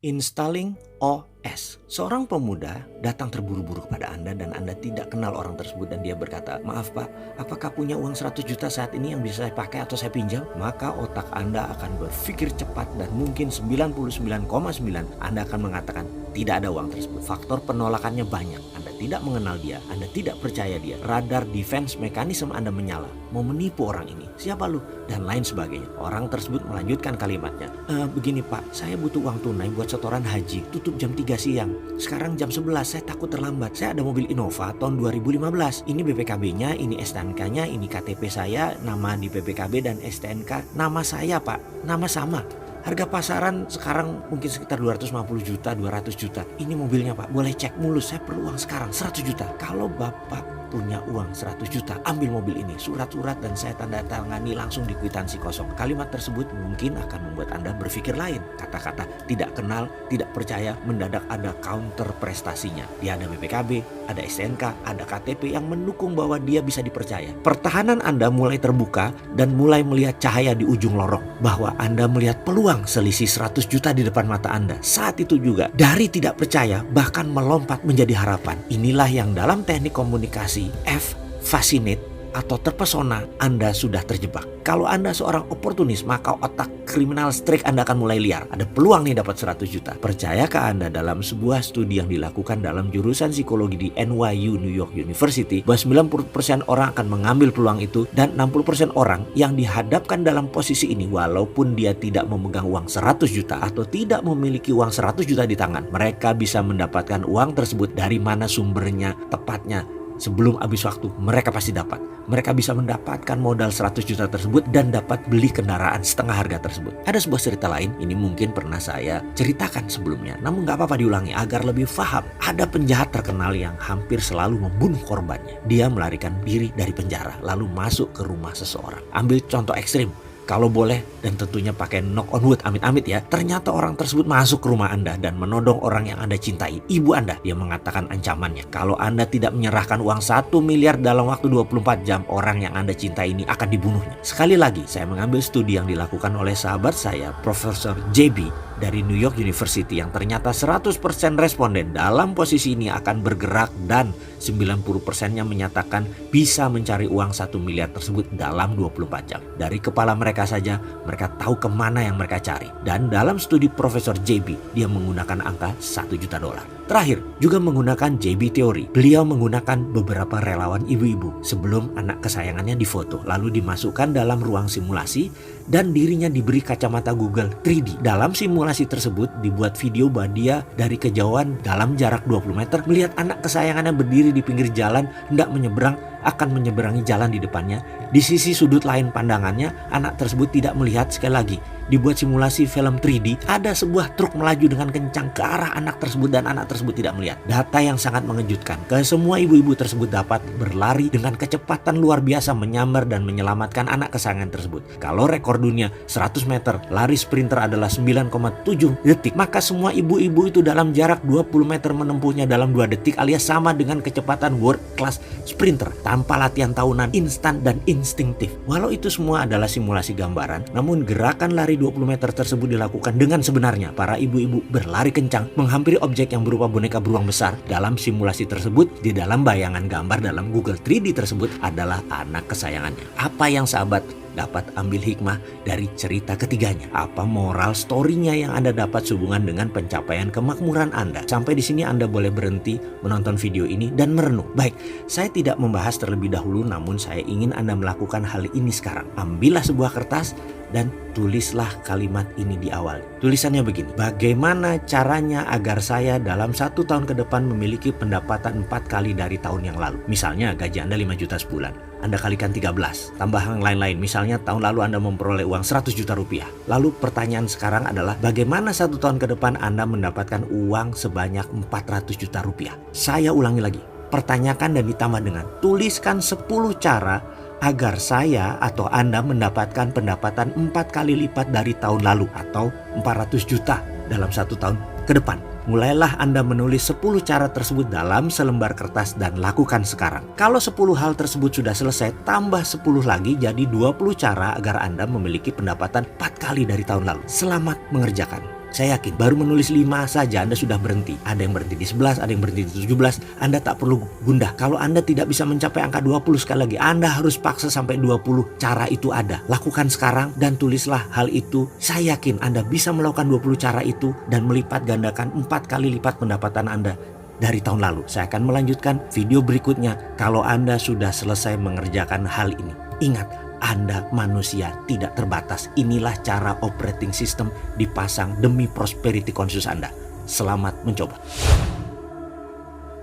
Installing OS. Seorang pemuda datang terburu-buru kepada Anda dan Anda tidak kenal orang tersebut dan dia berkata, "Maaf Pak, apakah punya uang 100 juta saat ini yang bisa saya pakai atau saya pinjam?" Maka otak Anda akan berpikir cepat dan mungkin 99,9 Anda akan mengatakan tidak ada uang tersebut. Faktor penolakannya banyak. Anda tidak mengenal dia, Anda tidak percaya dia. Radar defense mekanisme Anda menyala. Mau menipu orang ini. Siapa lu? Dan lain sebagainya. Orang tersebut melanjutkan kalimatnya. Begini Pak, saya butuh uang tunai buat setoran haji. Tutup jam 3 siang. Sekarang jam 11, saya takut terlambat. Saya ada mobil Innova tahun 2015. Ini BPKB-nya, ini STNK-nya, ini KTP saya, nama di BPKB dan STNK. Nama saya Pak, nama sama. Harga pasaran sekarang mungkin sekitar 250 juta, 200 juta. Ini mobilnya Pak, boleh cek mulus, saya perlu uang sekarang 100 juta. Kalau Bapak punya uang 100 juta, ambil mobil ini, surat-surat dan saya tanda tangani langsung di kwitansi kosong. Kalimat tersebut mungkin akan membuat Anda berpikir lain. Kata-kata tidak kenal, tidak percaya, mendadak ada counter prestasinya. Dia ada BPKB, ada STNK, ada KTP yang mendukung bahwa dia bisa dipercaya. Pertahanan Anda mulai terbuka dan mulai melihat cahaya di ujung lorong. Bahwa Anda melihat peluang selisih 100 juta di depan mata Anda. Saat itu juga, dari tidak percaya bahkan melompat menjadi harapan. Inilah yang dalam teknik komunikasi F, fascinate atau terpesona, Anda sudah terjebak. Kalau Anda seorang oportunis, maka otak kriminal streak Anda akan mulai liar. Ada peluang nih dapat 100 juta. Percayakah Anda dalam sebuah studi yang dilakukan dalam jurusan psikologi di NYU New York University bahwa 90% orang akan mengambil peluang itu dan 60% orang yang dihadapkan dalam posisi ini walaupun dia tidak memegang uang 100 juta atau tidak memiliki uang 100 juta di tangan, mereka bisa mendapatkan uang tersebut dari mana sumbernya tepatnya. Sebelum habis waktu, mereka pasti dapat. Mereka bisa mendapatkan modal 100 juta tersebut dan dapat beli kendaraan setengah harga tersebut. Ada sebuah cerita lain, ini mungkin pernah saya ceritakan sebelumnya. Namun gak apa-apa diulangi agar lebih paham. Ada penjahat terkenal yang hampir selalu membunuh korbannya. Dia melarikan diri dari penjara, lalu masuk ke rumah seseorang. Ambil contoh ekstrim. Kalau boleh dan tentunya pakai knock on wood, amit-amit ya. Ternyata orang tersebut masuk ke rumah Anda dan menodong orang yang Anda cintai, ibu Anda. Dia mengatakan ancamannya, kalau Anda tidak menyerahkan uang 1 miliar dalam waktu 24 jam, orang yang Anda cintai ini akan dibunuhnya. Sekali lagi, saya mengambil studi yang dilakukan oleh sahabat saya, Profesor JB dari New York University, yang ternyata 100% responden dalam posisi ini akan bergerak dan 90%-nya menyatakan bisa mencari uang 1 miliar tersebut dalam 24 jam. Dari kepala mereka saja, mereka tahu kemana yang mereka cari. Dan dalam studi Profesor JB, dia menggunakan angka 1 juta dolar. Terakhir, juga menggunakan JB teori. Beliau menggunakan beberapa relawan ibu-ibu sebelum anak kesayangannya difoto, lalu dimasukkan dalam ruang simulasi dan dirinya diberi kacamata Google 3D. Dalam simulasi tersebut dibuat video bahwa dia dari kejauhan dalam jarak 20 meter melihat anak kesayangannya berdiri di pinggir jalan hendak menyeberang, akan menyeberangi jalan di depannya. Di sisi sudut lain pandangannya, anak tersebut tidak melihat. Sekali lagi, dibuat simulasi film 3D, ada sebuah truk melaju dengan kencang ke arah anak tersebut dan anak tersebut tidak melihat. Data yang sangat mengejutkan. Semua ibu-ibu tersebut dapat berlari dengan kecepatan luar biasa menyambar dan menyelamatkan anak kesayangan tersebut. Kalau rekor dunia 100 meter, lari sprinter adalah 9,7 detik, maka semua ibu-ibu itu dalam jarak 20 meter menempuhnya dalam 2 detik alias sama dengan kecepatan world class sprinter tanpa latihan tahunan, instan dan instinktif. Walau itu semua adalah simulasi gambaran, namun gerakan lari 20 meter tersebut dilakukan dengan sebenarnya. Para ibu-ibu berlari kencang menghampiri objek yang berupa boneka beruang besar. Dalam simulasi tersebut, di dalam bayangan gambar dalam Google 3D tersebut adalah anak kesayangannya. Apa yang sahabat dapat ambil hikmah dari cerita ketiganya? Apa moral story-nya yang Anda dapat sehubungan dengan pencapaian kemakmuran Anda? Sampai di sini Anda boleh berhenti menonton video ini dan merenung. Baik, saya tidak membahas terlebih dahulu, namun saya ingin Anda melakukan hal ini sekarang. Ambillah sebuah kertas dan tulislah kalimat ini di awal. Tulisannya begini: bagaimana caranya agar saya dalam 1 tahun ke depan memiliki pendapatan 4 kali dari tahun yang lalu? Misalnya gaji Anda 5 juta sebulan, Anda kalikan 13, tambah yang lain-lain. Misalnya tahun lalu Anda memperoleh uang 100 juta rupiah. Lalu pertanyaan sekarang adalah bagaimana 1 tahun ke depan Anda mendapatkan uang sebanyak 400 juta rupiah? Saya ulangi lagi, pertanyakan dan ditambah dengan tuliskan 10 cara agar saya atau Anda mendapatkan pendapatan 4 kali lipat dari tahun lalu atau 400 juta dalam 1 tahun ke depan. Mulailah Anda menulis 10 cara tersebut dalam selembar kertas dan lakukan sekarang. Kalau 10 hal tersebut sudah selesai, tambah 10 lagi jadi 20 cara agar Anda memiliki pendapatan 4 kali dari tahun lalu. Selamat mengerjakan. Saya yakin baru menulis 5 saja Anda sudah berhenti. Ada yang berhenti di 11, ada yang berhenti di 17. Anda tak perlu gundah. Kalau Anda tidak bisa mencapai angka 20 sekali lagi, Anda harus paksa sampai 20. Cara itu ada. Lakukan sekarang dan tulislah hal itu. Saya yakin Anda bisa melakukan 20 cara itu dan melipat gandakan 4 kali lipat pendapatan Anda dari tahun lalu. Saya akan melanjutkan video berikutnya kalau Anda sudah selesai mengerjakan hal ini. Ingat, Anda manusia tidak terbatas. Inilah cara operating system dipasang demi prosperity conscious Anda. Selamat mencoba.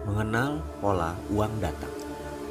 Mengenal pola uang datang.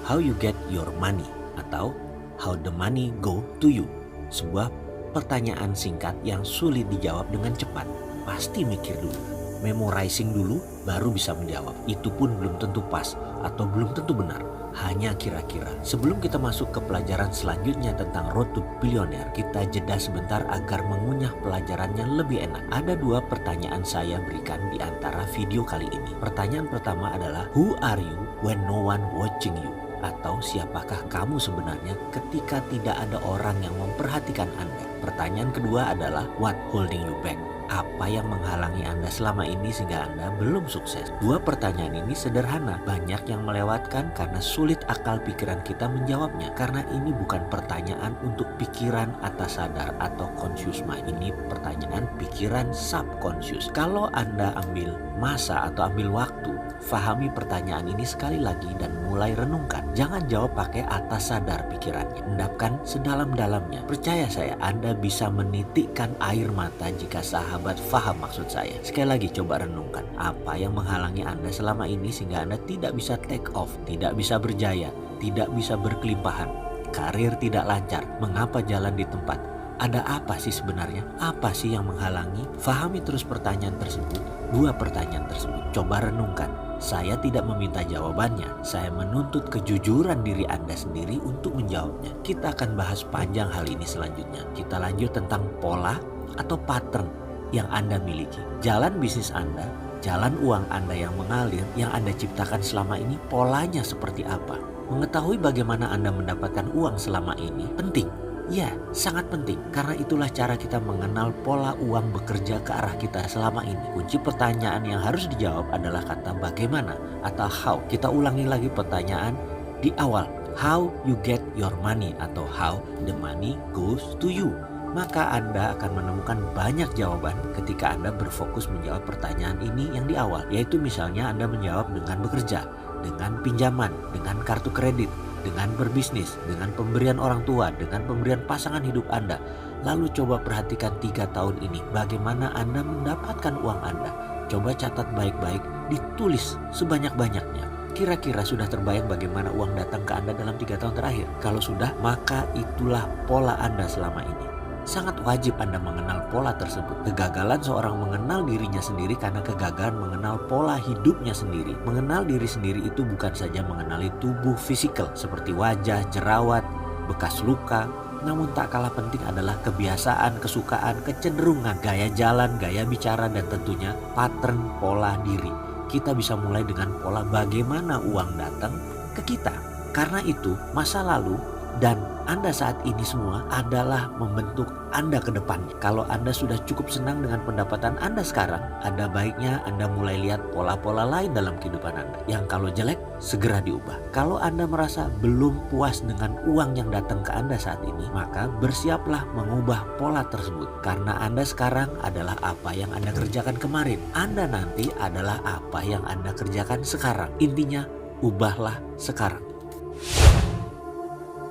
How you get your money atau how the money go to you. Sebuah pertanyaan singkat yang sulit dijawab dengan cepat. Pasti mikir dulu, memorizing dulu baru bisa menjawab. Itu pun belum tentu pas atau belum tentu benar. Hanya kira-kira. Sebelum kita masuk ke pelajaran selanjutnya tentang Road to Billionaire, kita jeda sebentar agar mengunyah pelajarannya lebih enak. Ada 2 pertanyaan saya berikan di antara video kali ini. Pertanyaan pertama adalah, who are you when no one watching you? Atau siapakah kamu sebenarnya ketika tidak ada orang yang memperhatikan Anda? Pertanyaan kedua adalah, what holding you back? Apa yang menghalangi Anda selama ini sehingga Anda belum sukses? 2 pertanyaan ini sederhana, banyak yang melewatkan karena sulit akal pikiran kita menjawabnya. Karena ini bukan pertanyaan untuk pikiran atas sadar atau conscious mind. Ini pertanyaan pikiran subconscious. Kalau Anda ambil masa atau ambil waktu, fahami pertanyaan ini sekali lagi dan mulai renungkan. Jangan jawab pakai atas sadar pikirannya. Endapkan sedalam-dalamnya. Percaya saya, Anda bisa menitikkan air mata jika sahabat faham maksud saya. Sekali lagi coba renungkan. Apa yang menghalangi Anda selama ini sehingga Anda tidak bisa take off, tidak bisa berjaya, tidak bisa berkelimpahan, karir tidak lancar, mengapa jalan di tempat? Ada apa sih sebenarnya? Apa sih yang menghalangi? Fahami terus pertanyaan tersebut, 2 pertanyaan tersebut. Coba renungkan. Saya tidak meminta jawabannya. Saya menuntut kejujuran diri Anda sendiri untuk menjawabnya. Kita akan bahas panjang hal ini selanjutnya. Kita lanjut tentang pola atau pattern yang Anda miliki. Jalan bisnis Anda, jalan uang Anda yang mengalir, yang Anda ciptakan selama ini, polanya seperti apa? Mengetahui bagaimana Anda mendapatkan uang selama ini penting. Ya, sangat penting karena itulah cara kita mengenal pola uang bekerja ke arah kita selama ini. Kunci pertanyaan yang harus dijawab adalah kata bagaimana atau how. Kita ulangi lagi pertanyaan di awal. How you get your money atau how the money goes to you. Maka Anda akan menemukan banyak jawaban ketika Anda berfokus menjawab pertanyaan ini yang di awal. Yaitu misalnya Anda menjawab dengan bekerja, dengan pinjaman, dengan kartu kredit, dengan berbisnis, dengan pemberian orang tua, dengan pemberian pasangan hidup Anda. Lalu coba perhatikan 3 tahun ini bagaimana Anda mendapatkan uang Anda. Coba catat baik-baik, ditulis sebanyak-banyaknya. Kira-kira sudah terbayang bagaimana uang datang ke Anda dalam 3 tahun terakhir? Kalau sudah, maka itulah pola Anda selama ini. Sangat wajib Anda mengenal pola tersebut. Kegagalan seorang mengenal dirinya sendiri karena kegagalan mengenal pola hidupnya sendiri. Mengenal diri sendiri itu bukan saja mengenali tubuh fisikal seperti wajah, jerawat, bekas luka. Namun tak kalah penting adalah kebiasaan, kesukaan, kecenderungan, gaya jalan, gaya bicara, dan tentunya pattern pola diri. Kita bisa mulai dengan pola bagaimana uang datang ke kita. Karena itu masa lalu dan Anda saat ini semua adalah membentuk Anda ke depannya. Kalau Anda sudah cukup senang dengan pendapatan Anda sekarang, ada baiknya Anda mulai lihat pola-pola lain dalam kehidupan Anda. Yang kalau jelek, segera diubah. Kalau Anda merasa belum puas dengan uang yang datang ke Anda saat ini, maka bersiaplah mengubah pola tersebut. Karena Anda sekarang adalah apa yang Anda kerjakan kemarin. Anda nanti adalah apa yang Anda kerjakan sekarang. Intinya, ubahlah sekarang.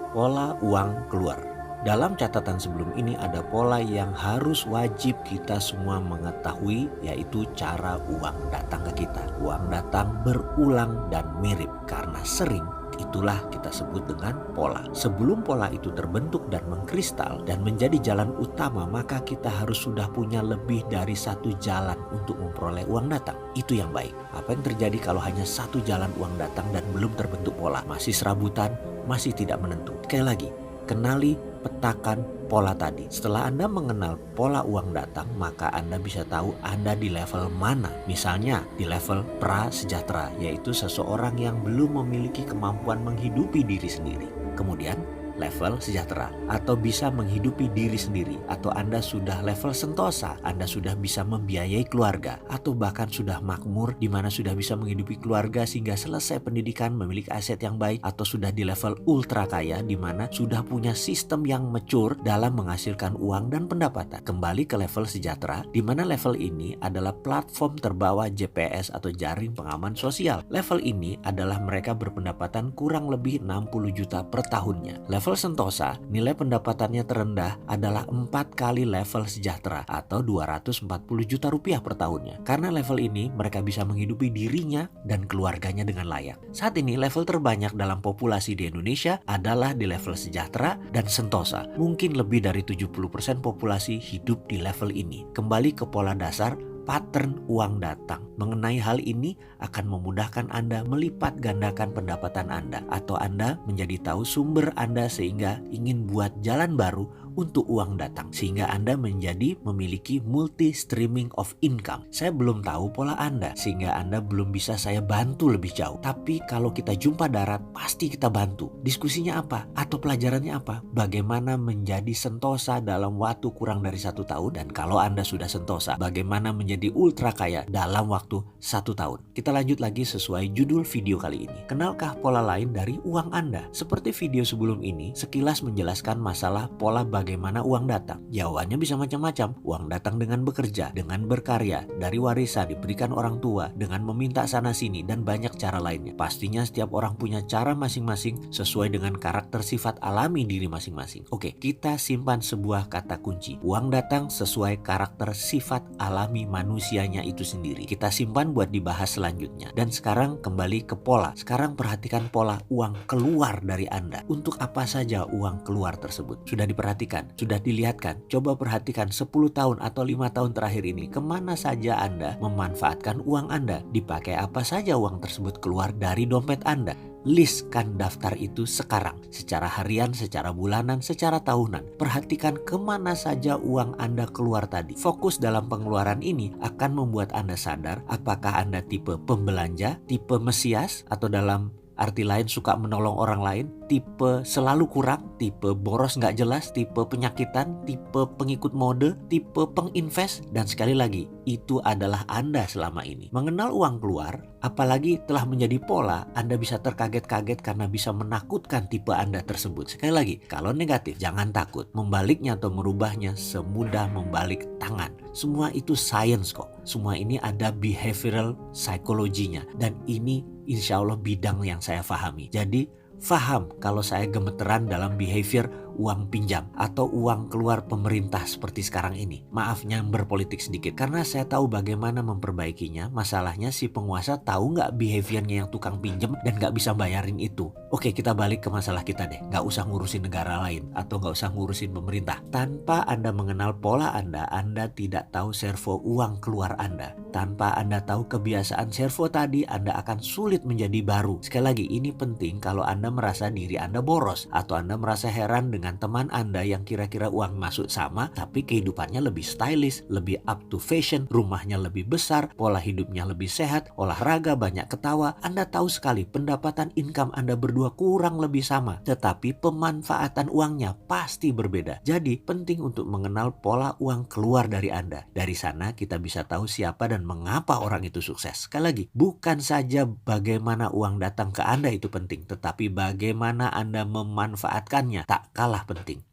Pola uang keluar. Dalam catatan sebelum ini ada pola yang harus wajib kita semua mengetahui, yaitu cara uang datang ke kita. Uang datang berulang dan mirip karena sering. Itulah kita sebut dengan pola. Sebelum pola itu terbentuk dan mengkristal dan menjadi jalan utama, maka kita harus sudah punya lebih dari 1 jalan untuk memperoleh uang datang. Itu yang baik. Apa yang terjadi kalau hanya 1 jalan uang datang dan belum terbentuk pola? Masih serabutan, masih tidak menentu. Sekali lagi, kenali, petakan pola tadi. Setelah Anda mengenal pola uang datang, maka Anda bisa tahu Anda di level mana. Misalnya di level prasejahtera, yaitu seseorang yang belum memiliki kemampuan menghidupi diri sendiri. Kemudian level sejahtera atau bisa menghidupi diri sendiri, atau Anda sudah level sentosa, Anda sudah bisa membiayai keluarga, atau bahkan sudah makmur di mana sudah bisa menghidupi keluarga sehingga selesai pendidikan, memiliki aset yang baik, atau sudah di level ultra kaya di mana sudah punya sistem yang mature dalam menghasilkan uang dan pendapatan. Kembali ke level sejahtera di mana level ini adalah platform terbawah JPS atau jaring pengaman sosial. Level ini adalah mereka berpendapatan kurang lebih 60 juta per tahunnya. Level sentosa, nilai pendapatannya terendah adalah 4 kali level sejahtera atau 240 juta rupiah per tahunnya. Karena level ini mereka bisa menghidupi dirinya dan keluarganya dengan layak. Saat ini level terbanyak dalam populasi di Indonesia adalah di level sejahtera dan sentosa. Mungkin lebih dari 70% populasi hidup di level ini. Kembali ke pola dasar pattern uang datang. Mengenai hal ini akan memudahkan Anda melipat gandakan pendapatan Anda, atau Anda menjadi tahu sumber Anda sehingga ingin buat jalan baru untuk uang datang, sehingga Anda menjadi memiliki multi streaming of income. Saya belum tahu pola Anda sehingga Anda belum bisa saya bantu lebih jauh. Tapi kalau kita jumpa darat pasti kita bantu. Diskusinya apa? Atau pelajarannya apa? Bagaimana menjadi sentosa dalam waktu kurang dari 1 tahun, dan kalau Anda sudah sentosa, bagaimana menjadi ultra kaya dalam waktu 1 tahun. Kita lanjut lagi sesuai judul video kali ini. Kenalkah pola lain dari uang Anda? Seperti video sebelum ini, sekilas menjelaskan masalah pola bagaimana uang datang. Jawabannya bisa macam-macam. Uang datang dengan bekerja, dengan berkarya, dari warisan diberikan orang tua, dengan meminta sana sini, dan banyak cara lainnya. Pastinya setiap orang punya cara masing-masing sesuai dengan karakter sifat alami diri masing-masing. Oke, kita simpan sebuah kata kunci. Uang datang sesuai karakter sifat alami manusianya itu sendiri. Kita simpan buat dibahas selanjutnya. Dan sekarang kembali ke pola. Sekarang perhatikan pola uang keluar dari Anda. Untuk apa saja uang keluar tersebut? Sudah diperhatikan? Sudah dilihatkan? Coba perhatikan 10 tahun atau 5 tahun terakhir ini, kemana saja Anda memanfaatkan uang Anda? Dipakai apa saja uang tersebut keluar dari dompet Anda? Listkan daftar itu sekarang, secara harian, secara bulanan, secara tahunan. Perhatikan kemana saja uang Anda keluar tadi. Fokus dalam pengeluaran ini akan membuat Anda sadar apakah Anda tipe pembelanja, tipe mesias, atau dalam arti lain suka menolong orang lain, tipe selalu kurang, tipe boros nggak jelas, tipe penyakitan, tipe pengikut mode, tipe penginvest, dan sekali lagi, itu adalah Anda selama ini. Mengenal uang keluar, apalagi telah menjadi pola, Anda bisa terkaget-kaget karena bisa menakutkan tipe Anda tersebut. Sekali lagi, kalau negatif, jangan takut. Membaliknya atau merubahnya semudah membalik tangan. Semua itu science kok. Semua ini ada behavioral psychology-nya. Dan ini insya Allah bidang yang saya pahami. Jadi faham kalau saya gemeteran dalam behavior uang pinjam atau uang keluar pemerintah seperti sekarang ini. Maaf nyamber politik sedikit karena saya tahu bagaimana memperbaikinya. Masalahnya si penguasa tahu nggak behaviornya yang tukang pinjam dan nggak bisa bayarin itu. Oke, kita balik ke masalah kita deh. Nggak usah ngurusin negara lain atau nggak usah ngurusin pemerintah. Tanpa Anda mengenal pola Anda tidak tahu servo uang keluar Anda. Tanpa Anda tahu kebiasaan servo tadi, Anda akan sulit menjadi baru. Sekali lagi, ini penting kalau Anda merasa diri Anda boros atau Anda merasa heran dengan teman Anda yang kira-kira uang masuk sama tapi kehidupannya lebih stylish, lebih up to fashion, rumahnya lebih besar, pola hidupnya lebih sehat, olahraga, banyak ketawa. Anda tahu sekali pendapatan income Anda berdua kurang lebih sama, tetapi pemanfaatan uangnya pasti berbeda. Jadi penting untuk mengenal pola uang keluar dari Anda. Dari sana kita bisa tahu siapa dan mengapa orang itu sukses. Sekali lagi, bukan saja bagaimana uang datang ke Anda itu penting, tetapi bagaimana Anda memanfaatkannya tak kalah penting.